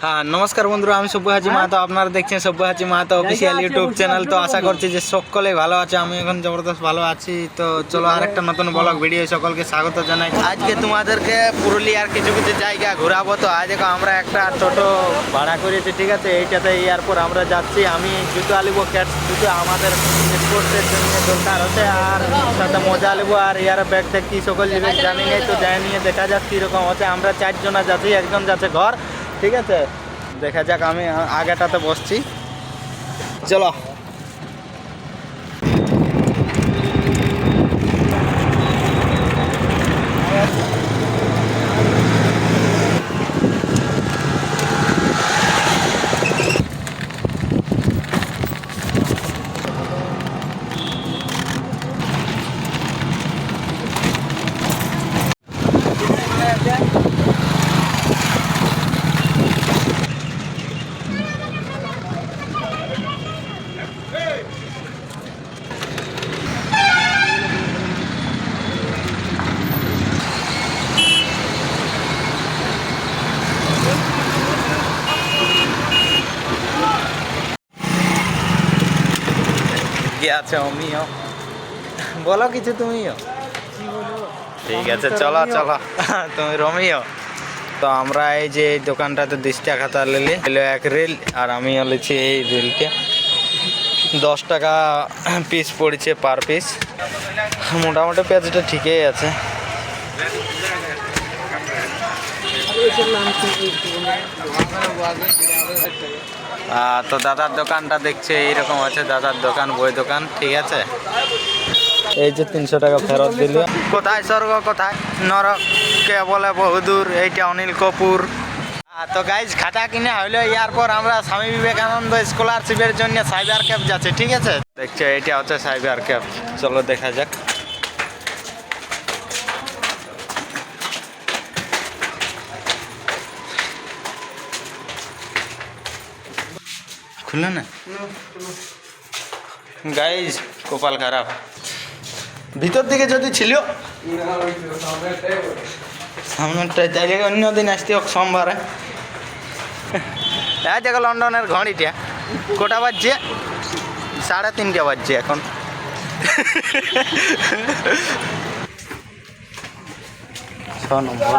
হ্যাঁ নমস্কার বন্ধুরা, আমি সব্যসাচী মাহাতো। আপনারা দেখছেন Sabyasachi Mahato official YouTube channel. তো আশা করছি যে সকলেই ভালো আছে, আমি এখন জবরদস্ত ভালো আছি। তো চলো আরেকটা নতুন ব্লগ ভিডিও সকলকে স্বাগত জানাই। আজকে তোমাদেরকে পুরুলিয়ার কিছু কিছু জায়গা ঘোরাবো। তো আজ আমরা একটা টোটো ভাড়া করেছি, ঠিক আছে। এইটাতে এরপর আমরা যাচ্ছি। আমি জুতো আলিব, ক্যাটস জুতো আমাদের স্পোর্টসের জন্য দরকার হচ্ছে, আর সাথে মজা আলিব। আর ইয়ার ব্যাগ থেকে কী সকল জিনিস জানি নেই, তো যাই নিয়ে দেখা যাক কীরকম হচ্ছে। আমরা 4 জনা যাচ্ছি, একজন যাচ্ছে ঘর, ঠিক আছে। দেখা যাক, আমি আগেটাতে বসছি, চলো। আছে আমিও, বলো কিছু তুমিও। ঠিক আছে, চলো চলো, তুমি রমিও। তো আমরা এই যে এই দোকানটাতে 10 টাকা খাতা নিলে এক রিল, আর আমি লিছি এই রিলটা 10 টাকা পিস পড়েছে পার পিস। মোটামুটি পেঁয়াজটা ঠিকই আছে। তো দাদার দোকানটা দেখছে এইরকম আছে, দাদার দোকান বই দোকান, ঠিক আছে। এই যে 300 টাকা ফেরত দিল। কোথায় স্বর্গ কোথায় নরক কে বলে বহুদূর, এইটা অনিল কপুর। তো গাইজ খাতা কিনে হইলো, এরপর আমরা স্বামী বিবেকানন্দ স্কলারশিপের জন্য সাইবার ক্যাফ যাচ্ছে, ঠিক আছে। দেখছো এইটা হচ্ছে সাইবার ক্যাফ, চলো দেখা যাক। খুললো না গাইজ, কপাল খারাপ। ভিতর দিকে যদি ছিল সামনেরটাই, তাই অন্য দিন আসতে হোক সোমবারে। এই দেখো লন্ডনের ঘড়িটা কটা বাজছে, 3:30 বাজছে এখন। ছ নম্বর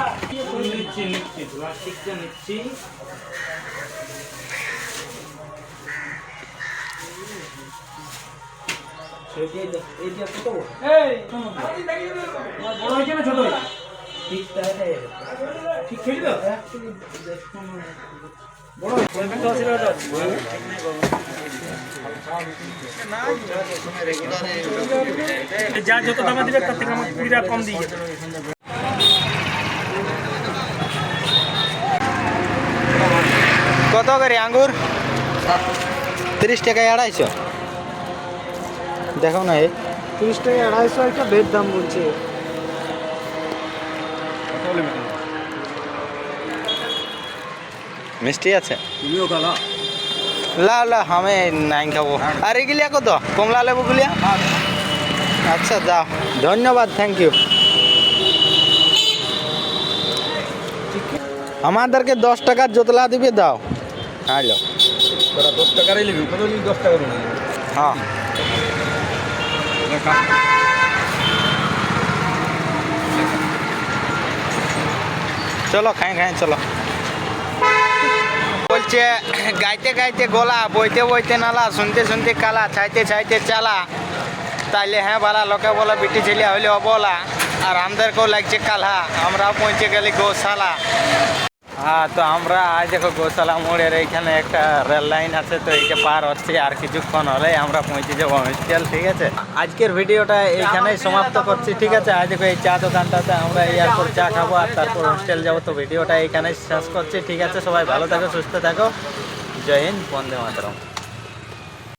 যা যত দামে দিবে তার থেকে আমার 20 টাকা কম দিই। কত করে আঙ্গুর? 30 টাকায় 250। দেখো না, এই 30 টাকা 250 একটা বেড দাম বলছে। মিষ্টি আছে, লা লা আমি নাই খাবো। আর এগুলিয়া কত? কমলা লেবু গুলিয়া? আচ্ছা যাও, ধন্যবাদ, থ্যাংক ইউ। আমাদেরকে 10 টাকার জোতলা দিবে, দাও। হ্যালো, 10 টাকারই নিবি, কত নিবি? 10 টাকা নিবি। হ্যাঁ চলো খাই খাই, চলো। বলছে গাইতে গাইতে গলা, বইতে বইতে নালা, শুনতে শুনতে কালা, ছাইতে ছাইতে চালা। তাইলে হ্যাঁ বালা, লোকে বলা বিটি ছেলে হইলে অবলা। আর আমাদেরকেও লাগছে কালা, আমরাও পৌঁছে গেলি গোশালা। হ্যাঁ, তো আমরা আজ দেখো গোশালা মোড়ের এইখানে একটা রেল লাইন আছে, তো এইটা পার হচ্ছে। আর কিছুক্ষণ হলেই আমরা পৌঁছে যাবো হোস্টেল, ঠিক আছে। আজকের ভিডিওটা এইখানেই সমাপ্ত করছি, ঠিক আছে। আজ দেখো এই চা দোকানটাতে আমরা এরপর চা খাবো, আর তারপর হোস্টেল যাবো। তো ভিডিওটা এইখানেই শেষ করছি, ঠিক আছে। সবাই ভালো থাকো, সুস্থ থাকো। জয় হিন্দ, বন্দে মাতরম।